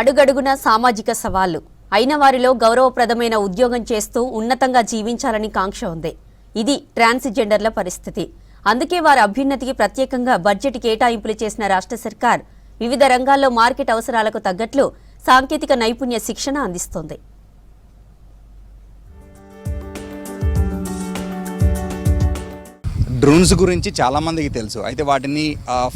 అడుగడుగున సామాజిక సవాళ్లు అయిన వారిలో గౌరవప్రదమైన ఉద్యోగం చేస్తూ ఉన్నతంగా జీవించాలని కాంక్ష ఉంది. ఇది ట్రాన్స్జెండర్ల పరిస్థితి. అందుకే వారి అభ్యున్నతికి ప్రత్యేకంగా బడ్జెట్ కేటాయింపులు చేసిన రాష్ట్ర సర్కార్ వివిధ రంగాల్లో మార్కెట్ అవసరాలకు తగ్గట్లు సాంకేతిక నైపుణ్య శిక్షణ అందిస్తోంది. డ్రోన్స్ గురించి చాలామందికి తెలుసు. అయితే వాటిని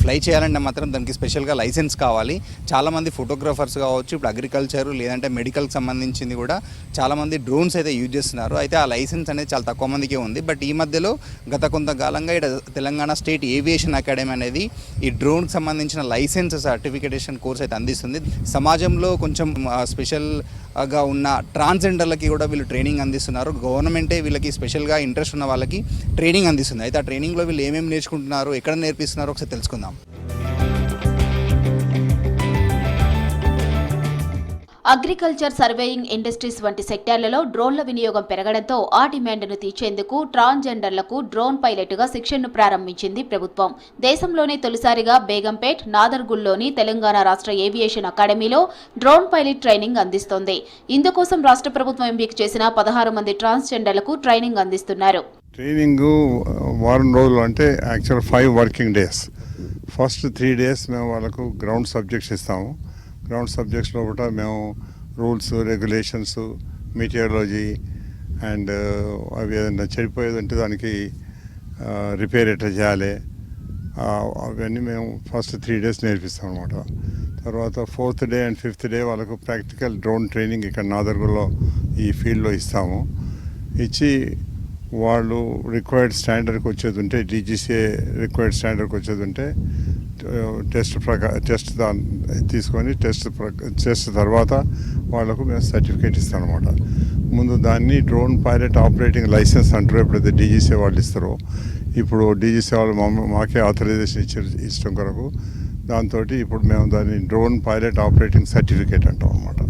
ఫ్లై చేయాలంటే మాత్రం దానికి స్పెషల్గా లైసెన్స్ కావాలి. చాలామంది ఫోటోగ్రాఫర్స్ కావచ్చు, ఇప్పుడు అగ్రికల్చర్ లేదంటే మెడికల్కి సంబంధించింది కూడా చాలామంది డ్రోన్స్ అయితే యూజ్ చేస్తున్నారు. అయితే ఆ లైసెన్స్ అనేది చాలా తక్కువ మందికే ఉంది. బట్ ఈ మధ్యలో గత కొంతకాలంగా ఇక్కడ తెలంగాణ స్టేట్ ఏవియేషన్ అకాడమీ అనేది ఈ డ్రోన్కి సంబంధించిన లైసెన్స్ సర్టిఫికేషన్ కోర్స్ అయితే అందిస్తుంది. సమాజంలో కొంచెం స్పెషల్గా ఉన్న ట్రాన్స్జెండర్లకి కూడా వీళ్ళు ట్రైనింగ్ అందిస్తున్నారు. గవర్నమెంటే వీళ్ళకి స్పెషల్గా ఇంట్రెస్ట్ ఉన్న వాళ్ళకి ట్రైనింగ్ అందిస్తుంది. అయితే ఆ ట్రైనింగ్లో వీళ్ళు ఏమేమి నేర్చుకుంటున్నారు, ఎక్కడ నేర్పిస్తున్నారో ఒకసారి తెలుసుకుందాం. అగ్రికల్చర్, సర్వేయింగ్ ఇండస్ట్రీస్ వంటి సెక్టార్లలో డ్రోన్ల వినియోగం పెరగడంతో ఆ డిమాండ్ను తీర్చేందుకు ట్రాన్స్జెండర్లకు డ్రోన్ పైలట్గా శిక్షణను ప్రారంభించింది ప్రభుత్వం. దేశంలోనే తొలిసారిగా బేగంపేట్, నాదర్గుల్లోని తెలంగాణ రాష్ట్ర ఏవియేషన్ అకాడమీలో డ్రోన్ పైలట్ ట్రైనింగ్ అందిస్తోంది. ఇందుకోసం రాష్ట్ర ప్రభుత్వం ఎంపిక చేసిన 16 మంది ట్రాన్స్జెండర్లకు ట్రైనింగ్ అందిస్తున్నారు. ట్రైనింగ్ వారం రోజులు అంటే actual 5 working days. First 3 days మేము వాళ్ళకు గ్రౌండ్ సబ్జెక్ట్స్ ఇస్తాము. గ్రౌండ్ సబ్జెక్ట్స్లో కూడా మేము రూల్స్, రెగ్యులేషన్స్, మెటీరియాలజీ అండ్ అవి ఏదైనా చెడిపోయేది అంటే దానికి రిపేర్ ఎట్లా చేయాలి అవన్నీ మేము ఫస్ట్ 3 days నేర్పిస్తాం అనమాట. తర్వాత 4th day and 5th day వాళ్ళకు ప్రాక్టికల్ డ్రోన్ ట్రైనింగ్ ఇక్కడ నాదర్గుల్లో ఈ ఫీల్డ్లో ఇస్తాము. ఇచ్చి వాళ్ళు రిక్వైర్డ్ స్టాండర్డ్కి వచ్చేది ఉంటే, డీజీసీఏ రిక్వైర్డ్ స్టాండర్డ్కి వచ్చేది ఉంటే టెస్ట్ తీసుకొని టెస్ట్ తర్వాత వాళ్ళకు మేము సర్టిఫికేట్ ఇస్తాం అనమాట. ముందు దాన్ని డ్రోన్ పైలట్ ఆపరేటింగ్ లైసెన్స్ అంటారు. ఎప్పుడైతే డీజీసీ వాళ్ళు ఇస్తారో, ఇప్పుడు డీజీసీ వాళ్ళు మాకే ఆథరైజేషన్ ఇష్టం కొరకు దాంతో ఇప్పుడు మేము దాన్ని డ్రోన్ పైలట్ ఆపరేటింగ్ సర్టిఫికేట్ అంటాం అనమాట.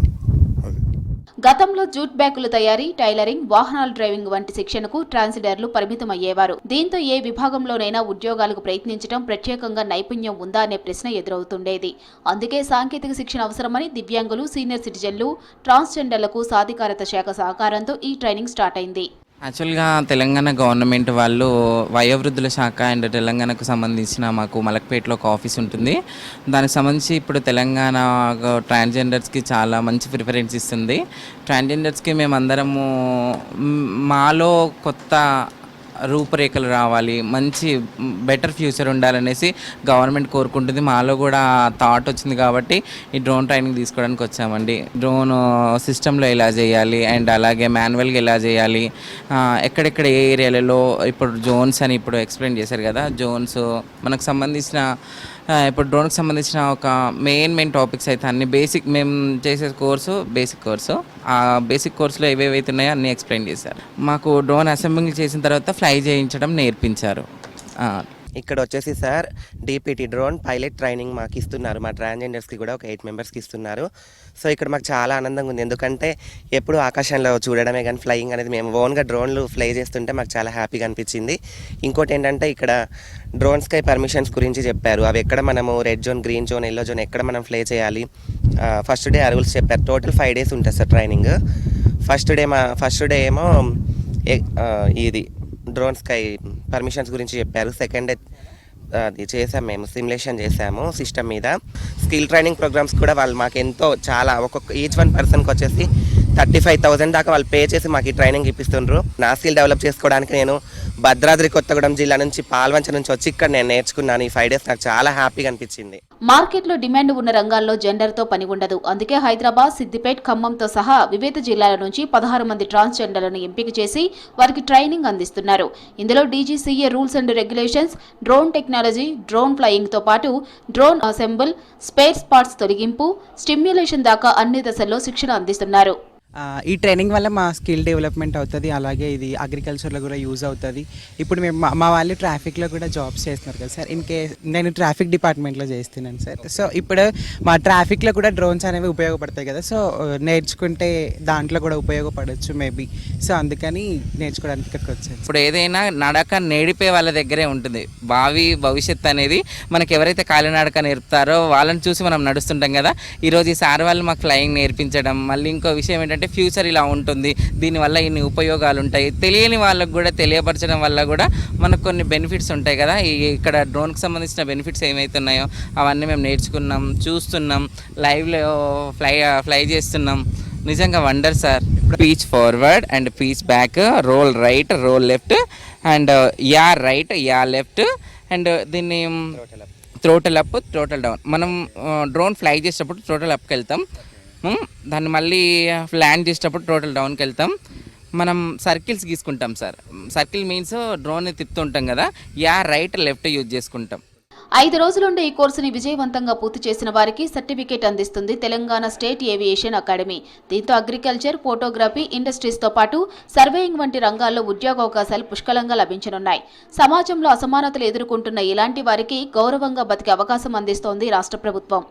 గతంలో జూట్ బ్యాగుల తయారీ, టైలరింగ్, వాహనాల డ్రైవింగ్ వంటి శిక్షణకు ట్రాన్స్జెండర్లు పరిమితమయ్యేవారు. దీంతో ఏ విభాగంలోనైనా ఉద్యోగాలకు ప్రయత్నించడం, ప్రత్యేకంగా నైపుణ్యం ఉందా అనే ప్రశ్న ఎదురవుతుండేది. అందుకే సాంకేతిక శిక్షణ అవసరమని దివ్యాంగులు, సీనియర్ సిటిజన్లు, ట్రాన్స్జెండర్లకు సాధికారత శాఖ సహకారంతో ఈ ట్రైనింగ్ స్టార్ట్ అయింది. యాక్చువల్గా తెలంగాణ గవర్నమెంట్ వాళ్ళు వయోవృద్ధుల శాఖ అండ్ తెలంగాణకు సంబంధించిన మాకు మలక్పేటలో ఒక ఆఫీస్ ఉంటుంది. దానికి సంబంధించి ఇప్పుడు తెలంగాణ ట్రాన్స్జెండర్స్కి చాలా మంచి ప్రిఫరెన్స్ ఇస్తుంది. ట్రాన్స్జెండర్స్కి మేమందరము మాలో కొత్త రూపురేఖలు రావాలి, మంచి బెటర్ ఫ్యూచర్ ఉండాలనేసి గవర్నమెంట్ కోరుకుంటుంది. మాలో కూడా థాట్ వచ్చింది కాబట్టి ఈ డ్రోన్ ట్రైనింగ్ తీసుకోవడానికి వచ్చామండి. డ్రోన్ సిస్టంలో ఎలా చేయాలి అండ్ అలాగే మాన్యువల్గా ఎలా చేయాలి, ఎక్కడెక్కడ ఏ ఏరియాలలో ఇప్పుడు జోన్స్ అని ఇప్పుడు ఎక్స్ప్లెయిన్ చేశారు కదా, జోన్స్ మనకు సంబంధించిన ఇప్పుడు డ్రోన్కి సంబంధించిన ఒక మెయిన్ టాపిక్స్ అయితే అన్ని బేసిక్ మేము చేసే బేసిక్ కోర్సు ఆ బేసిక్ కోర్సులో ఏవేవైతే ఉన్నాయో అన్నీ ఎక్స్ప్లెయిన్ చేశారు. మాకు డ్రోన్ అసెంబ్లింగ్ చేసిన తర్వాత ఫ్లై చేయించడం నేర్పించారు. ఇక్కడ వచ్చేసి sir DPT drone pilot training మాకు ఇస్తున్నారు. మా ట్రాన్స్జెండర్స్కి కూడా ఒక 8 మెంబర్స్కి ఇస్తున్నారు. సో ఇక్కడ మాకు చాలా ఆనందంగా ఉంది. ఎందుకంటే ఎప్పుడు ఆకాశంలో చూడడమే కానీ ఫ్లయింగ్ అనేది మేము ఓన్గా డ్రోన్లు ఫ్లై చేస్తుంటే మాకు చాలా హ్యాపీగా అనిపించింది. ఇంకోటి ఏంటంటే ఇక్కడ డ్రోన్ స్కై పర్మిషన్స్ గురించి చెప్పారు. అవి ఎక్కడ మనము red zone, green zone, yellow zone ఎక్కడ మనం ఫ్లై చేయాలి. ఫస్ట్ డే ఆ రూల్స్ చెప్పారు. టోటల్ 5 days ఉంటుంది సార్ ట్రైనింగ్. ఫస్ట్ డే ఏమో ఇది డ్రోన్ స్కై పర్మిషన్స్ గురించి చెప్పారు. సెకండ్ డే అది చేసాము, మేము సిమ్యులేషన్ చేసాము సిస్టమ్ మీద. స్కిల్ ట్రైనింగ్ ప్రోగ్రామ్స్ కూడా వాళ్ళు మాకు ఎంతో చాలా ఈచ్ 1 పర్సన్కి వచ్చేసి 35,000 దాకా వాళ్ళు పే చేసి మాకు ఈ ట్రైనింగ్ ఇప్పిస్తుండ్రు. నా స్కిల్ డెవలప్ చేసుకోవడానికి నేను భద్రాద్రి కొత్తగూడెం జిల్లా నుంచి పాల్వంచ నుంచి వచ్చి ఇక్కడ నేను నేర్చుకున్నాను. ఈ 5 days నాకు చాలా హ్యాపీగా అనిపించింది. మార్కెట్లో డిమాండ్ ఉన్న రంగాల్లో జెండర్తో పని ఉండదు. అందుకే హైదరాబాద్, సిద్దిపేట్, ఖమ్మంతో సహా వివిధ జిల్లాల నుంచి 16 మంది ట్రాన్స్జెండర్లను ఎంపిక చేసి వారికి ట్రైనింగ్ అందిస్తున్నారు. ఇందులో DGCA rules and regulations, drone technology, drone ఫ్లయింగ్తో పాటు డ్రోన్ అసెంబుల్, స్పేర్ పార్ట్స్ తొలగింపు, స్టిమ్యులేషన్ దాకా అన్ని దశల్లో శిక్షణ అందిస్తున్నారు. ఈ ట్రైనింగ్ వల్ల మా స్కిల్ డెవలప్మెంట్ అవుతుంది, అలాగే ఇది అగ్రికల్చర్లో కూడా యూజ్ అవుతుంది. ఇప్పుడు మేము మా వాళ్ళు ట్రాఫిక్లో కూడా జాబ్స్ చేస్తున్నారు కదా సార్. నేను ట్రాఫిక్ డిపార్ట్మెంట్లో చేస్తున్నాను సార్. సో ఇప్పుడు మా ట్రాఫిక్లో కూడా డ్రోన్స్ అనేవి ఉపయోగపడతాయి కదా. సో నేర్చుకుంటే దాంట్లో కూడా ఉపయోగపడవచ్చు మేబీ. సో అందుకని నేర్చుకోవడానికి ఇక్కడికి వచ్చాను. ఇప్పుడు ఏదైనా నడక నేడిపే వాళ్ళ దగ్గరే ఉంటుంది. భవిష్యత్ అనేది మనకి ఎవరైతే కాలినడక నేర్పుతారో వాళ్ళని చూసి మనం నడుస్తుంటాం కదా. ఈరోజు ఈ సార్ వాళ్ళు మాకు ఫ్లయింగ్ నేర్పించడం, మళ్ళీ ఇంకో విషయం ఏంటంటే ఫ్యూచర్ ఇలా ఉంటుంది, దీనివల్ల ఇన్ని ఉపయోగాలు ఉంటాయి, తెలియని వాళ్ళకు కూడా తెలియపరచడం వల్ల కూడా మనకు కొన్ని బెనిఫిట్స్ ఉంటాయి కదా. ఇక్కడ డ్రోన్కి సంబంధించిన బెనిఫిట్స్ ఏమైతున్నాయో అవన్నీ మేము నేర్చుకున్నాం, చూస్తున్నాం, లైవ్లో ఫ్లై చేస్తున్నాం. నిజంగా wonder sir. Pitch forward and pitch back, roll right, roll left and yaw right, yaw left and దీన్ని థ్రోటల్ అప్, థ్రోటల్ డౌన్. మనం డ్రోన్ ఫ్లై చేసేటప్పుడు థ్రోటల్ అప్కి వెళ్తాం, దాన్ని మళ్ళీ ల్యాండ్ చేసేటప్పుడు థ్రోటల్ డౌన్కి వెళ్తాం. మనం సర్కిల్స్ గీసుకుంటాం సార్. సర్కిల్ మీన్స్ డ్రోన్ని తిప్పుతుంటాం కదా, యా రైట్ లెఫ్ట్ యూజ్ చేసుకుంటాం. 5 రోజులుండే ఈ కోర్సుని విజయవంతంగా పూర్తి చేసిన వారికి సర్టిఫికేట్ అందిస్తుంది తెలంగాణ స్టేట్ ఏవియేషన్ అకాడమీ. దీంతో అగ్రికల్చర్, ఫోటోగ్రఫీ, ఇండస్ట్రీస్తో పాటు సర్వేయింగ్ వంటి రంగాల్లో ఉద్యోగావకాశాలు పుష్కలంగా లభించనున్నాయి. సమాజంలో అసమానతలు ఎదుర్కొంటున్న ఇలాంటి వారికి గౌరవంగా బతికే అవకాశం అందిస్తోంది రాష్ట్ర ప్రభుత్వం.